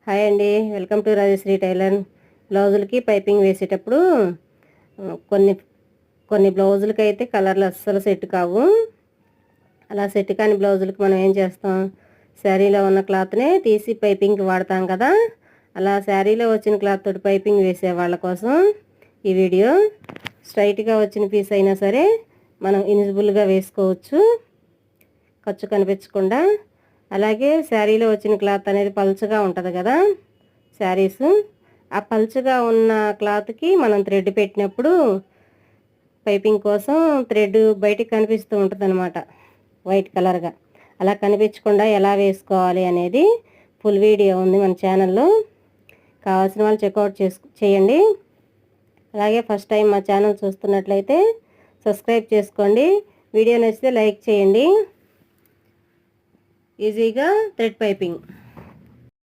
Hi అండి, welcome to Rajashree tailor. బ్లౌజులకి piping వేసేటప్పుడు కొన్ని కొన్ని బ్లౌజులకి అయితే కలర్లు అస్సలు సెట్ కావు. అలా సెట్ కాని బ్లౌజులకి మనం ఏం చేస్తాం, శారీలో ఉన్న క్లాత్నే తీసి పైపింగ్కి వాడతాం కదా. అలా శారీలో వచ్చిన క్లాత్ తోటి పైపింగ్ వేసే వాళ్ళ కోసం ఈ వీడియో. స్ట్రైట్గా వచ్చిన పీస్ అయినా సరే మనం ఇన్విజిబుల్గా వేసుకోవచ్చు, ఖర్చు కనిపించకుండా. అలాగే శారీలో వచ్చిన క్లాత్ అనేది పల్చగా ఉంటుంది కదా శారీస్. ఆ పల్చగా ఉన్న క్లాత్కి మనం థ్రెడ్ పెట్టినప్పుడు పైపింగ్ కోసం థ్రెడ్ బయటికి కనిపిస్తూ ఉంటుంది అనమాట, వైట్ కలర్గా. అలా కనిపించకుండా ఎలా వేసుకోవాలి అనేది ఫుల్ వీడియో ఉంది మన ఛానల్లో. కావాల్సిన వాళ్ళు చెక్అవుట్ చేయండి. అలాగే ఫస్ట్ టైం మా ఛానల్ చూస్తున్నట్లయితే సబ్స్క్రైబ్ చేసుకోండి. వీడియో నచ్చితే లైక్ చేయండి. ఈజీగా థ్రెడ్ పైపింగ్.